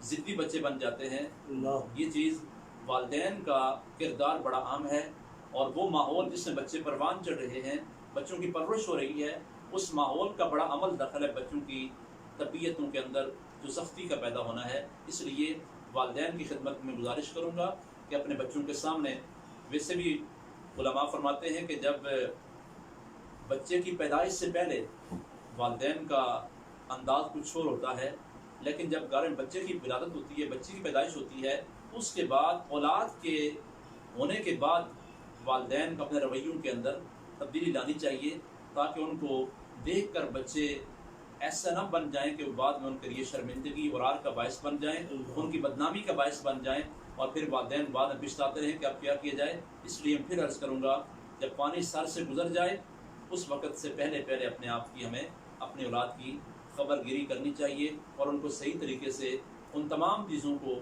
ضدی بچے بن جاتے ہیں۔ یہ چیز والدین کا کردار بڑا اہم ہے، اور وہ ماحول جس میں بچے پروان چڑھ رہے ہیں، بچوں کی پرورش ہو رہی ہے، اس ماحول کا بڑا عمل دخل ہے بچوں کی طبیعتوں کے اندر جو سختی کا پیدا ہونا ہے۔ اس لیے والدین کی خدمت میں گزارش کروں گا کہ اپنے بچوں کے سامنے، ویسے بھی علماء فرماتے ہیں کہ جب بچے کی پیدائش سے پہلے والدین کا انداز کچھ اور ہوتا ہے، لیکن جب گھر میں بچے کی ولادت ہوتی ہے، بچے کی پیدائش ہوتی ہے، اس کے بعد اولاد کے ہونے کے بعد والدین کو اپنے رویوں کے اندر تبدیلی لانی چاہیے، تاکہ ان کو دیکھ کر بچے ایسا نہ بن جائیں کہ وہ بعد میں ان کے لیے شرمندگی اور عار کا باعث بن جائیں، ان کی بدنامی کا باعث بن جائیں، اور پھر والدین بعد میں پچھتاتے رہیں کہ اب کیا کیا جائے۔ اس لیے میں پھر عرض کروں گا، جب پانی سر سے گزر جائے اس وقت سے پہلے اپنے آپ کی، ہمیں اپنی اولاد کی خبر گیری کرنی چاہیے، اور ان کو صحیح طریقے سے ان تمام چیزوں کو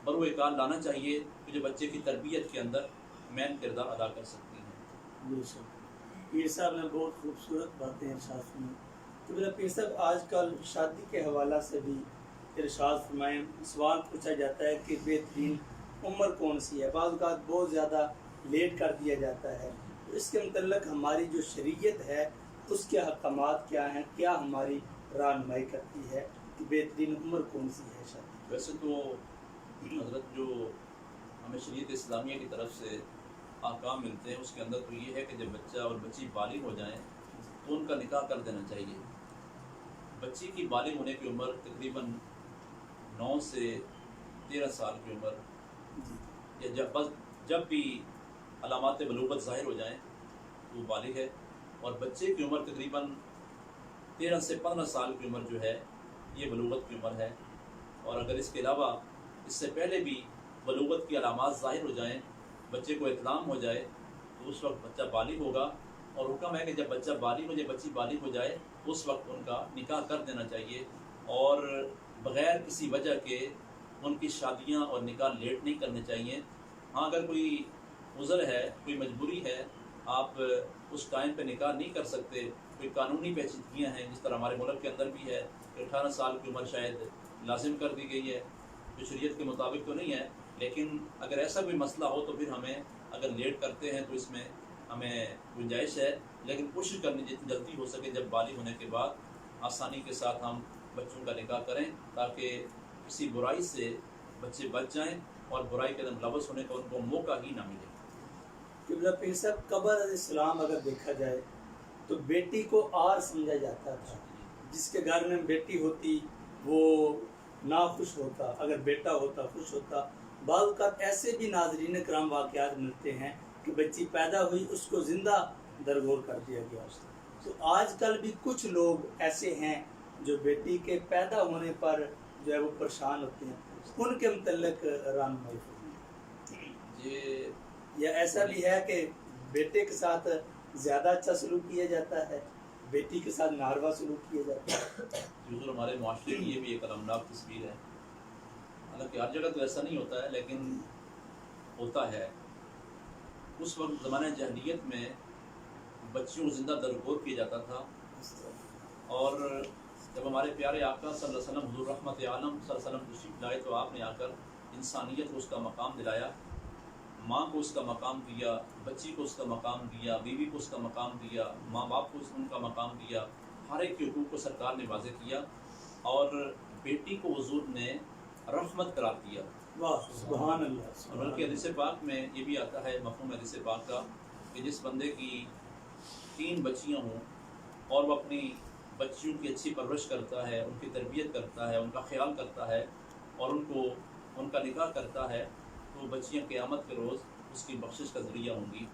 بروئے کار لانا چاہیے جو بچے کی تربیت کے اندر مین کردار ادا کر سکتی ہیں۔
بے شک پیر صاحب نے بہت خوبصورت باتیں ارشاد فرمائیں۔ تو میرا پیر صاحب آج کل شادی کے حوالہ سے بھی ارشاد فرمائیں، سوال پوچھا جاتا ہے کہ بہترین عمر کون سی ہے، بعض اوقات بہت زیادہ لیٹ کر دیا جاتا ہے، تو اس کے متعلق ہماری جو شریعت ہے اس کے احکامات کیا ہیں، کیا ہماری رہنمائی کرتی ہے کہ بہترین عمر کون سی ہے شادی؟
ویسے تو حضرت جو ہمیں شریعت اسلامیہ کی طرف سے احکام ملتے ہیں، اس کے اندر تو یہ ہے کہ جب بچہ اور بچی بالغ ہو جائیں تو ان کا نکاح کر دینا چاہیے۔ بچی کی بالغ ہونے کی عمر تقریباً 9 سے 13 سال کی عمر، یا جب بھی علامات بلوغت ظاہر ہو جائیں تو وہ بالغ ہے، اور بچے کی عمر تقریباً 13 سے 15 سال کی عمر جو ہے یہ بلوغت کی عمر ہے۔ اور اگر اس کے علاوہ اس سے پہلے بھی بلوغت کی علامات ظاہر ہو جائیں، بچے کو اطلاق ہو جائے، تو اس وقت بچہ بالغ ہوگا، اور حکم ہے کہ جب بچہ بالغ ہو جائے، بچی بالغ ہو جائے، اس وقت ان کا نکاح کر دینا چاہیے، اور بغیر کسی وجہ کے ان کی شادیاں اور نکاح لیٹ نہیں کرنے چاہیے۔ ہاں اگر کوئی عذر ہے، کوئی مجبوری ہے، آپ اس ٹائم پہ نکاح نہیں کر سکتے، کوئی قانونی پیچیدگیاں ہیں، جس طرح ہمارے ملک کے اندر بھی ہے کہ 18 سال کی عمر شاید لازم کر دی گئی ہے، جو شریعت کے مطابق تو نہیں ہے، لیکن اگر ایسا کوئی مسئلہ ہو تو پھر ہمیں اگر لیٹ کرتے ہیں تو اس میں ہمیں گنجائش ہے، لیکن کوشش کرنی جتنی جلدی ہو سکے جب بالغ ہونے کے بعد آسانی کے ساتھ ہم بچوں کا نکاح کریں، تاکہ کسی برائی سے بچے بچ جائیں اور برائی کے اندر ملوث ہونے کا ان کو موقع ہی نہ ملے۔
قبلہ پیر صاحب قبر علیہ السلام اگر دیکھا جائے تو بیٹی کو آر سمجھا جاتا تھا، جس کے گھر میں بیٹی ہوتی وہ نا خوش ہوتا، اگر بیٹا ہوتا خوش ہوتا۔ بعض اوقات ایسے بھی ناظرین کرام واقعات ملتے ہیں کہ بچی پیدا ہوئی، اس کو زندہ درگور کر دیا گیا۔ تو آج کل بھی کچھ لوگ ایسے ہیں جو بیٹی کے پیدا ہونے پر جو ہے وہ پریشان ہوتے ہیں، ان کے متعلق رہنمائی فرمائیں۔ یا ایسا بھی ہے کہ بیٹے کے ساتھ زیادہ اچھا سلوک کیا جاتا ہے، بیٹی کے ساتھ ناروا سلوک کیا جاتا ہے۔
حضور ہمارے معاشرے کی یہ بھی ایک المناک تصویر ہے، حالانکہ ہر جگہ تو ایسا نہیں ہوتا ہے لیکن ہوتا ہے۔ اس وقت زمانہ جاہلیت میں بچیوں کو زندہ درگور کیا جاتا تھا، اور جب ہمارے پیارے آقا صلی اللہ علیہ وسلم حضور رحمت عالم صلی اللہ علیہ وسلم تشریف لائے تو آپ نے آ کر انسانیت کو اس کا مقام دلایا، ماں کو اس کا مقام دیا، بچی کو اس کا مقام دیا، بیوی کو اس کا مقام دیا، ماں باپ کو ان کا مقام دیا، ہر ایک کے حقوق کو سرکار نے واضح کیا، اور بیٹی کو حضور نے رحمت قرار دیا۔
واہ سبحان اللہ۔
اور بلکہ حدیث پاک میں یہ بھی آتا ہے، مفہوم حدیث پاک کا، کہ جس بندے کی 3 بچیاں ہوں اور وہ اپنی بچیوں کی اچھی پرورش کرتا ہے، ان کی تربیت کرتا ہے، ان کا خیال کرتا ہے اور ان کا نکاح کرتا ہے، تو وہ بچیاں قیامت کے روز اس کی بخشش کا ذریعہ ہوں گی۔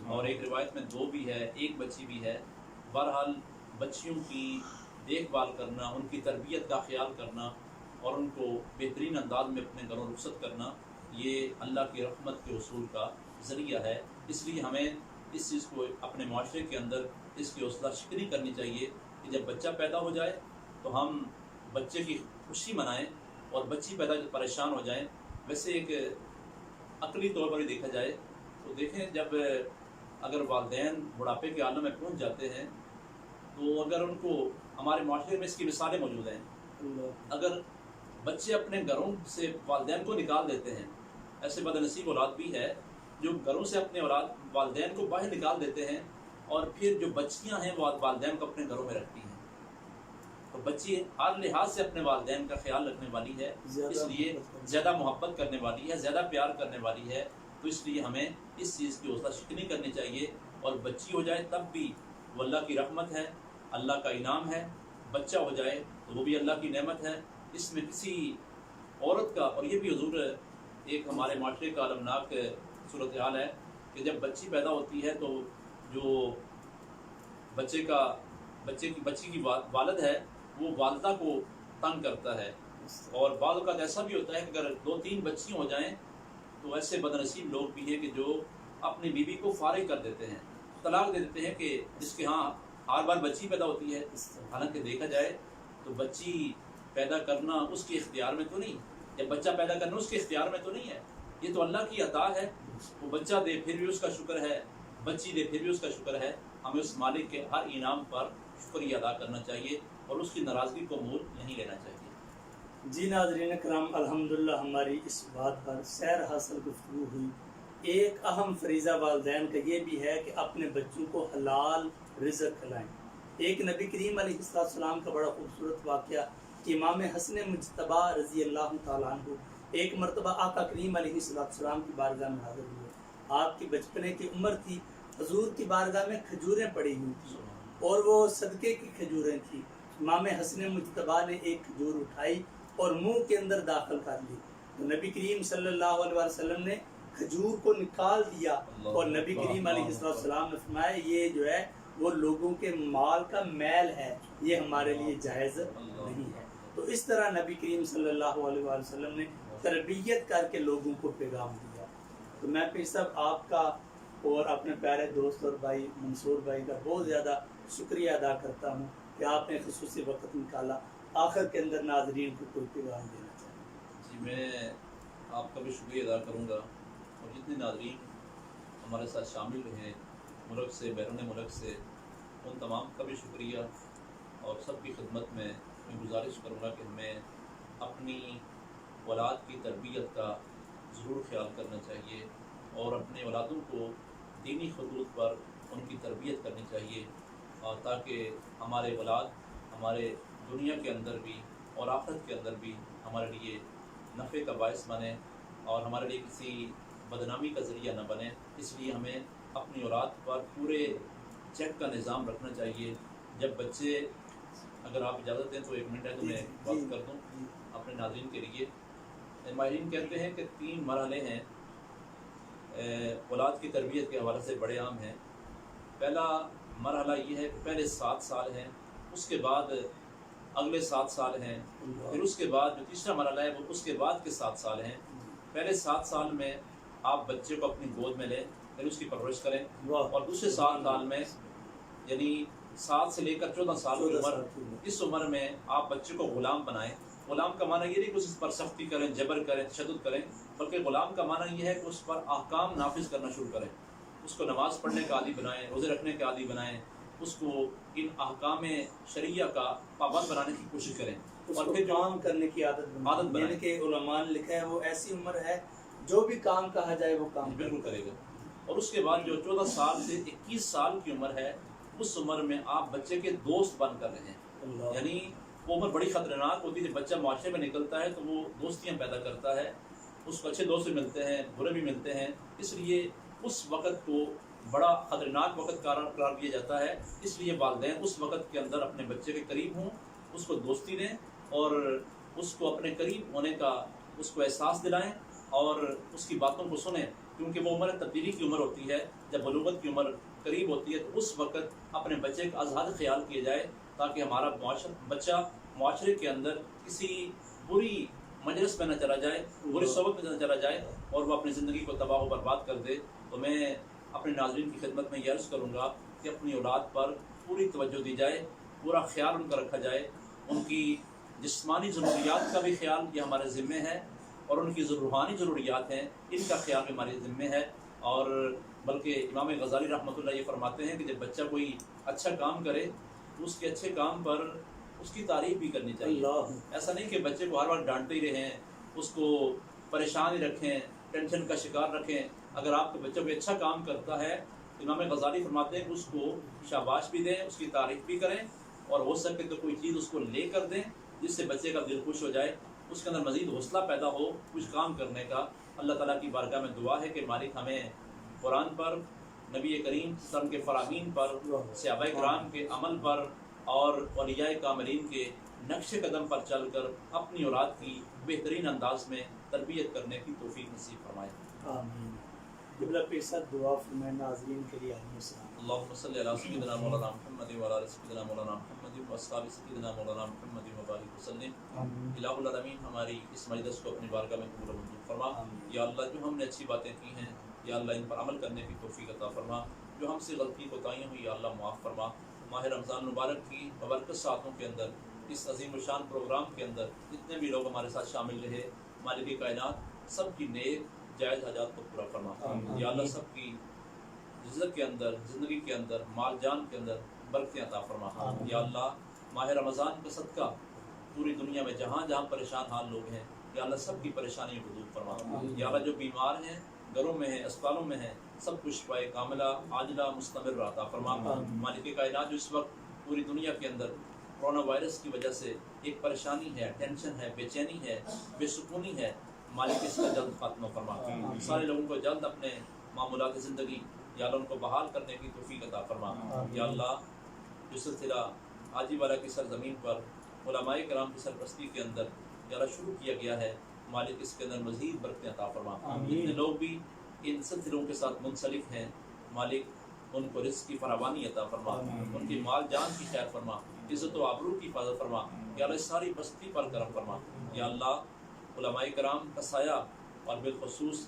اور ایک روایت میں 2 بھی ہے، 1 بچی بھی ہے۔ بہرحال بچیوں کی دیکھ بھال کرنا، ان کی تربیت کا خیال کرنا اور ان کو بہترین انداز میں اپنے گھروں رخصت کرنا، یہ اللہ کی رحمت کے حصول کا ذریعہ ہے۔ اس لیے ہمیں اس چیز کو اپنے معاشرے کے اندر اس کی حوصلہ شکنی کرنی چاہیے کہ جب بچہ پیدا ہو جائے تو ہم بچے کی خوشی منائیں، اور بچی پیدا جب پریشان ہو جائیں۔ ویسے ایک عقلی طور پر ہی دیکھا جائے تو دیکھیں، جب اگر والدین بڑھاپے کے عالم میں پہنچ جاتے ہیں تو اگر ان کو، ہمارے معاشرے میں اس کی مثالیں موجود ہیں، اگر بچے اپنے گھروں سے والدین کو نکال دیتے ہیں، ایسے بد نصیب اولاد بھی ہے جو گھروں سے اپنے والدین کو باہر نکال دیتے ہیں، اور پھر جو بچیاں ہیں وہ والدین کو اپنے گھروں میں رکھتی ہیں، تو بچی ہر لحاظ سے اپنے والدین کا خیال رکھنے والی ہے، اس لیے زیادہ محبت کرنے والی ہے، زیادہ پیار کرنے والی ہے۔ تو اس لیے ہمیں اس چیز کی حوصلہ شکنی کرنی چاہیے، اور بچی ہو جائے تب بھی وہ اللہ کی رحمت ہے، اللہ کا انعام ہے، بچہ ہو جائے تو وہ بھی اللہ کی نعمت ہے۔ اس میں کسی عورت کا، اور یہ بھی حضور ایک ہمارے معاشرے کا المناک صورتحال ہے کہ جب بچی پیدا ہوتی ہے تو جو بچی کی والد ہے وہ والدہ کو تنگ کرتا ہے، اور بعض اوقات ایسا بھی ہوتا ہے کہ اگر 2-3 بچیاں ہو جائیں تو ایسے بد نصیب لوگ بھی ہیں کہ جو اپنی بیوی کو فارغ کر دیتے ہیں، طلاق دے دیتے ہیں، کہ جس کے ہاں ہر بار بچی پیدا ہوتی ہے۔ حالانکہ دیکھا جائے تو بچی پیدا کرنا اس کے اختیار میں تو نہیں، یا بچہ پیدا کرنا اس کے اختیار میں تو نہیں ہے، یہ تو اللہ کی عطا ہے۔ وہ بچہ دے پھر بھی اس کا شکر ہے، بچی دے پھر بھی اس کا شکر ہے۔ ہمیں اس مالک کے ہر انعام پر شکریہ ادا کرنا چاہیے اور اس کی ناراضگی کو مول نہیں لینا چاہیے۔
جی ناظرین کرام، الحمدللہ ہماری اس بات پر سیر حاصل گفتگو ہوئی۔ ایک اہم فریضہ والدین کا یہ بھی ہے کہ اپنے بچوں کو حلال رزق کھلائیں۔ ایک نبی کریم علیہ السلام کا بڑا خوبصورت واقعہ، امام حسن مجتبی رضی اللہ تعالیٰ عنہ ایک مرتبہ آقا کریم علیہ السلام کی بارگاہ میں حاضر ہوئے۔ آپ کی بچپنے کی عمر تھی، حضور کی بارگاہ میں کھجوریں پڑی ہوئی تھیں اور وہ صدقے کی کھجوریں تھیں۔ امام حسن مجتبی نے ایک کھجور اٹھائی اور منہ کے اندر داخل کر لی، تو نبی کریم صلی اللہ علیہ وسلم نے کھجور کو نکال دیا، اور نبی کریم علیہ السلام نے فرمایا یہ جو ہے وہ لوگوں کے مال کا میل ہے، یہ ہمارے لیے جائز نہیں ہے۔ تو اس طرح نبی کریم صلی اللہ علیہ وسلم نے تربیت کر کے لوگوں کو پیغام دیا۔ تو میں پھر سب آپ کا اور اپنے پیارے دوست اور بھائی منصور بھائی کا بہت زیادہ شکریہ ادا کرتا ہوں کہ آپ نے خصوصی وقت نکالا۔ آخر کے اندر ناظرین کو کوئی پیغام دینا چاہیے؟
جی، میں آپ کا بھی شکریہ ادا کروں گا، اور جتنے ناظرین ہمارے ساتھ شامل ہیں ملک سے، بیرون ملک سے، ان تمام کا بھی شکریہ، اور سب کی خدمت میں گزارش کروں گا کہ ہمیں اپنی اولاد کی تربیت کا ضرور خیال کرنا چاہیے، اور اپنے اولادوں کو دینی خطوط پر ان کی تربیت کرنی چاہیے، اور تاکہ ہمارے اولاد ہمارے دنیا کے اندر بھی اور آخرت کے اندر بھی ہمارے لیے نفع کا باعث بنے اور ہمارے لیے کسی بدنامی کا ذریعہ نہ بنے۔ اس لیے ہمیں اپنی اولاد پر پورے چیک کا نظام رکھنا چاہیے۔ جب بچے اگر آپ اجازت دیں تو 1 منٹ ہے تو میں بات کر دوں اپنے ناظرین کے لیے. ماہرین کہتے ہیں کہ 3 مرحلے ہیں اولاد کی تربیت کے حوالے سے بڑے عام ہیں. پہلا مرحلہ یہ ہے کہ پہلے 7 سال ہیں، اس کے بعد اگلے 7 سال ہیں، پھر اس کے بعد جو تیسرا مرحلہ ہے وہ اس کے بعد کے 7 سال ہیں. پہلے 7 سال میں آپ بچے کو اپنی گود میں لیں، پھر اس کی پرورش کریں، اور دوسرے 7 سال میں یعنی 7 سے لے کر 14 سال کی عمر، اس عمر میں آپ بچے کو غلام بنائیں. غلام کا معنی یہ نہیں کہ اس پر سختی کریں، جبر کریں، تشدد کریں، بلکہ غلام کا معنی یہ ہے کہ اس پر احکام نافذ کرنا شروع کریں. اس کو نماز پڑھنے کا عادی بنائیں، روزے رکھنے کا عادی بنائیں، اس کو ان احکام شریعہ کا پابند بنانے کی کوشش کریں،
اور پھر کام کرنے کی عادت بنائیں. یعنی کہ علماء نے لکھا ہے وہ ایسی عمر ہے جو بھی کام کہا جائے وہ کام
بالکل کرے گا. اور اس کے بعد جو 14 سال سے 21 سال کی عمر ہے، اس عمر میں آپ بچے کے دوست بن کر رہے ہیں. یعنی وہ عمر بڑی خطرناک ہوتی ہے. جب بچہ معاشرے میں نکلتا ہے تو وہ دوستیاں پیدا کرتا ہے، اس کو اچھے دوست بھی ملتے ہیں، برے بھی ملتے ہیں. اس لیے اس وقت کو بڑا خطرناک وقت قرار دیا جاتا ہے. اس لیے والدین اس وقت کے اندر اپنے بچے کے قریب ہوں، اس کو دوستی دیں اور اس کو اپنے قریب ہونے کا اس کو احساس دلائیں اور اس کی باتوں کو سنیں، کیونکہ وہ عمر تبدیلی کی عمر ہوتی ہے. جب بلوغت کی عمر قریب ہوتی ہے تو اس وقت اپنے بچے کا آزاد خیال کیا جائے تاکہ ہمارا بچہ معاشرے کے اندر کسی بری مجلس میں نہ چلا جائے، بری صحبت میں نہ چلا جائے اور وہ اپنی زندگی کو تباہ و برباد کر دے. تو میں اپنے ناظرین کی خدمت میں یہ عرض کروں گا کہ اپنی اولاد پر پوری توجہ دی جائے، پورا خیال ان کا رکھا جائے. ان کی جسمانی ضروریات کا بھی خیال یہ ہمارے ذمے ہے، اور ان کی جو روحانی ضروریات ہیں ان کا خیال بھی ہمارے ذمے ہے. اور بلکہ امام غزالی رحمۃ اللہ یہ فرماتے ہیں کہ جب بچہ کوئی اچھا کام کرے تو اس کے اچھے کام پر اس کی تعریف بھی کرنی چاہیے. ایسا نہیں کہ بچے کو ہر وقت ڈانٹتے ہی رہیں، اس کو پریشان ہی رکھیں، ٹینشن کا شکار رکھیں. اگر آپ کے بچہ کوئی اچھا کام کرتا ہے تو امام غزالی فرماتے ہیں کہ اس کو شاباش بھی دیں، اس کی تعریف بھی کریں، اور ہو سکے تو کوئی چیز اس کو لے کر دیں جس سے بچے کا دل خوش ہو جائے، اس کے اندر مزید حوصلہ پیدا ہو کچھ کام کرنے کا. اللہ تعالیٰ کی بارگاہ میں دعا ہے کہ مالک ہمیں قرآن پر، نبی کریم صلی اللہ علیہ وسلم کے فرامین پر، صحابہ کرام کے عمل پر اور اولیاء کاملین کے نقش قدم پر چل کر اپنی اولاد کی بہترین انداز میں تربیت کرنے کی توفیق نصیب فرمائے.
آمین. قبلہ پیر صاحب دعا فرمائیں ناظرین کے لیے.
اللہم صلی علی سیدنا مولانا محمد وعلی آل سیدنا مولانا محمد واصحاب سیدنا مولانا محمد وبارک وسلم. الہ العالمین ہماری اس مجلس کو اپنی بارگاہ میں قبول و منظور فرما. یا اللہ جو ہم نے اچھی باتیں کی ہیں یا اللہ ان پر عمل کرنے کی توفیق عطا فرما. جو ہم سے غلطی کوتاہیاں ہوئی یا اللہ معاف فرما. ماہ رمضان مبارک کی ببرکت ساعتوں کے اندر، اس عظیم الشان پروگرام کے اندر جتنے بھی لوگ ہمارے ساتھ شامل رہے، مالک کائنات سب کی نیک جائز حاجات کو پورا فرما. یا اللہ سب کی عزت کے اندر، زندگی کے اندر، مال جان کے اندر برکتیں عطا فرما. یا اللہ ماہ رمضان کا صدقہ پوری دنیا میں جہاں جہاں پریشان حال لوگ ہیں یا اللہ سب کی پریشانی کو دور فرما. یا اللہ جو بیمار ہیں، گھروں میں ہیں، اسپتالوں میں ہیں، سب کچھ شفائے کاملہ عاجلہ مستمر عطا فرما. مالک کائنات جو اس وقت پوری دنیا کے اندر کورونا وائرس کی وجہ سے ایک پریشانی ہے، ٹینشن ہے، بے چینی ہے، بے سکونی ہے، مالک اس کا جلد خاتمہ فرما. سارے لوگوں کو جلد اپنے معمولات زندگی یا اللہ ان کو بحال کرنے کی توفیق عطا فرما. یا اللہ جو سلسلہ حاجی والا کی سرزمین پر علماء کرام کی سرپرستی کے اندر یا اللہ شروع کیا گیا ہے، مالک اس کے اندر مزید برکتیں عطا فرما. جتنے لوگ بھی ان سلسلوں کے ساتھ منسلک ہیں، مالک ان کو رزق کی فراوانی عطا فرما، ان کی مال جان کی خیر فرما، عزت و آبرو کی حفاظت فرما. یا اللہ ساری بستی پر کرم فرما. یا اللہ علماء کرام کا سایہ اور بالخصوص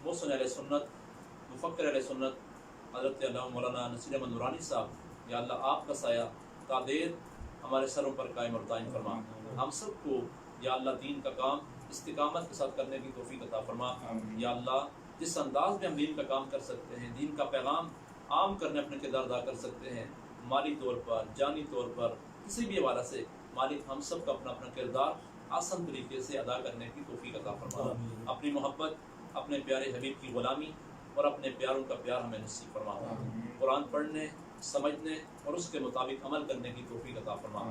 محسن علیہ سنت، مفکر علیہ سنت حضرت علامہ مولانا نصیر احمد نورانی صاحب، یا اللہ آپ کا سایہ تا دیر ہمارے سروں پر قائم اور دائم فرما. ہم سب کو یا اللہ دین کا کام استقامت کے ساتھ کرنے کی توفیق عطا فرما. یا اللہ جس انداز میں ہم دین کا کام کر سکتے ہیں، دین کا پیغام عام کرنے اپنے کردار ادا کر سکتے ہیں، مالی طور پر، جانی طور پر، کسی بھی حوالہ سے، مالک ہم سب کا اپنا اپنا کردار آسان طریقے سے ادا کرنے کی توفیق عطا فرما. اپنی محبت، اپنے پیارے حبیب کی غلامی اور اپنے پیاروں کا پیار ہمیں نصیب فرما. قرآن پڑھنے، سمجھنے اور اس کے مطابق عمل کرنے کی توفیق عطا فرما.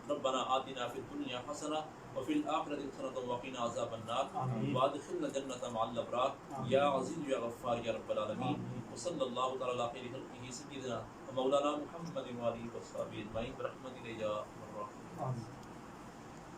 ربنا آتنا فی الدنیا حسنہ وفی الآخرۃ حسنۃ وقنا عذاب النار وادخلنا الجنۃ مع الابرار یا عزیز یا غفار یا رب العالمین. وصلی اللہ تعالی علی خیر خلقہ سیدنا مولانا محمد وآلہ وصحبہ اجمعین برحمتک یا